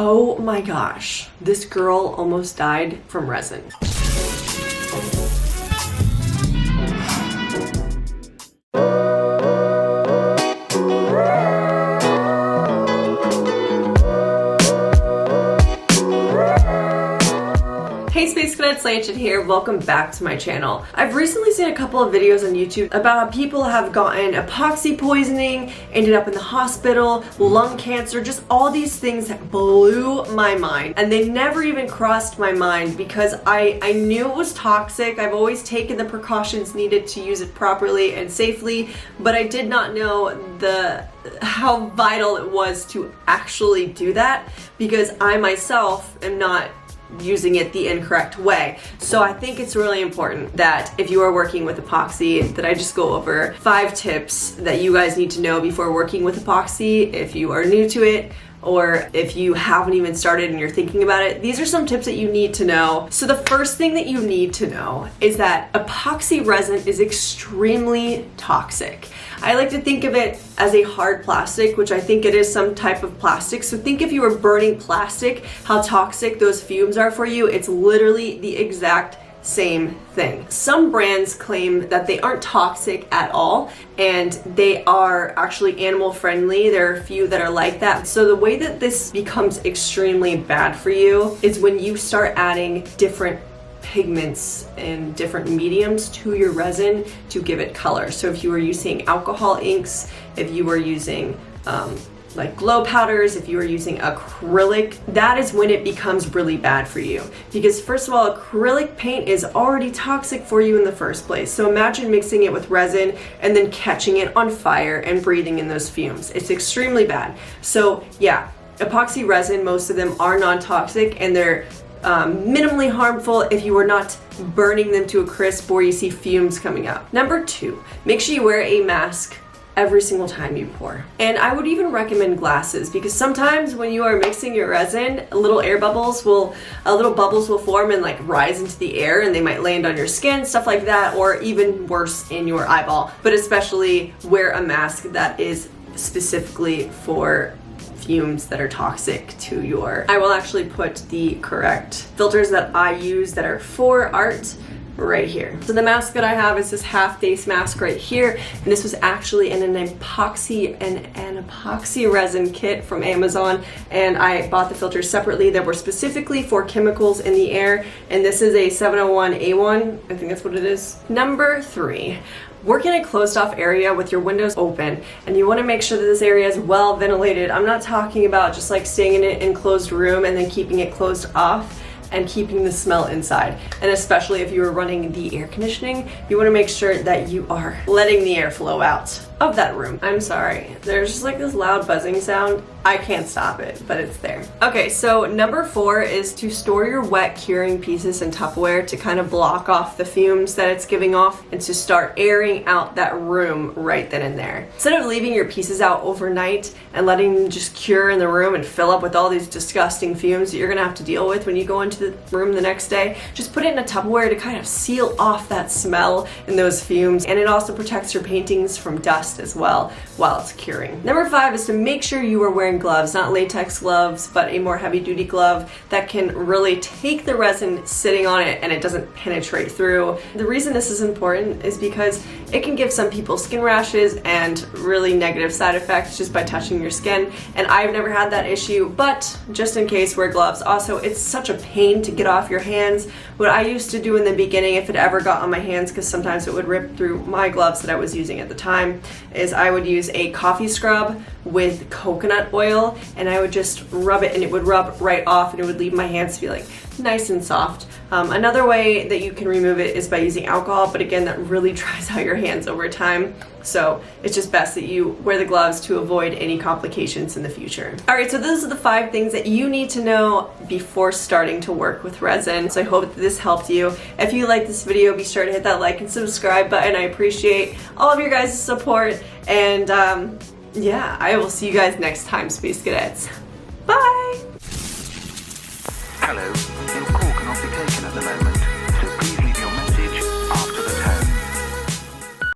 Oh my gosh, this girl almost died from resin. Hey Space Cadets, Lanchen here. Welcome back to my channel. I've recently seen a couple of videos on YouTube about how people have gotten epoxy poisoning, ended up in the hospital, lung cancer, just all these things that blew my mind. And they never even crossed my mind because I knew it was toxic. I've always taken the precautions needed to use it properly and safely, but I did not know how vital it was to actually do that because I myself am not using it the incorrect way. So I think it's really important that if you are working with epoxy, that I just go over 5 tips that you guys need to know before working with epoxy if you are new to it, or if you haven't even started and you're thinking about it. These are some tips that you need to know. So the first thing that you need to know is that epoxy resin is extremely toxic. I like to think of it as a hard plastic, which I think it is some type of plastic. So think if you were burning plastic, how toxic those fumes are for you. It's literally the exact same thing. Some brands claim that they aren't toxic at all and they are actually animal friendly. There are a few that are like that. So the way that this becomes extremely bad for you is when you start adding different pigments and different mediums to your resin to give it color. So if you were using alcohol inks, if you were using like glow powders, if you are using acrylic, that is when it becomes really bad for you. Because first of all, acrylic paint is already toxic for you in the first place. So imagine mixing it with resin and then catching it on fire and breathing in those fumes. It's extremely bad. So yeah, epoxy resin, most of them are non-toxic and they're minimally harmful if you are not burning them to a crisp or you see fumes coming up. Number 2, make sure you wear a mask every single time you pour. And I would even recommend glasses because sometimes when you are mixing your resin, little bubbles will form and like rise into the air and they might land on your skin, stuff like that, or even worse in your eyeball. But especially wear a mask that is specifically for fumes that are toxic to your... I will actually put the correct filters that I use that are for art right here. So the mask that I have is this half face mask right here, and this was actually in an epoxy resin kit from Amazon, and I bought the filters separately that were specifically for chemicals in the air, and this is a 701A1, I think that's what it is. Number 3. Work in a closed off area with your windows open, and you want to make sure that this area is well ventilated. I'm not talking about just like staying in an enclosed room and then keeping it closed off and keeping the smell inside. And especially if you are running the air conditioning, you want to make sure that you are letting the air flow out of that room. I'm sorry, there's just like this loud buzzing sound. I can't stop it, but it's there. Okay, so number 4 is to store your wet curing pieces in Tupperware to kind of block off the fumes that it's giving off and to start airing out that room right then and there. Instead of leaving your pieces out overnight and letting them just cure in the room and fill up with all these disgusting fumes that you're gonna have to deal with when you go into the room the next day, just put it in a Tupperware to kind of seal off that smell and those fumes, and it also protects your paintings from dust as well while it's curing. Number 5 is to make sure you are wearing gloves, not latex gloves, but a more heavy duty glove that can really take the resin sitting on it and it doesn't penetrate through. The reason this is important is because it can give some people skin rashes and really negative side effects just by touching your skin, and I've never had that issue, but just in case, wear gloves. Also, it's such a pain to get off your hands. What I used to do in the beginning, if it ever got on my hands, because sometimes it would rip through my gloves that I was using at the time, is I would use a coffee scrub with coconut oil and I would just rub it and it would rub right off and it would leave my hands feeling nice and soft. Another way that you can remove it is by using alcohol, but again, that really dries out your hands over time. So it's just best that you wear the gloves to avoid any complications in the future. All right, so those are the 5 things that you need to know before starting to work with resin. So I hope that this helped you. If you like this video, be sure to hit that like and subscribe button. I appreciate all of your guys' support, and yeah, I will see you guys next time, Space Cadets. Bye! Hello, your call cannot be taken at the moment.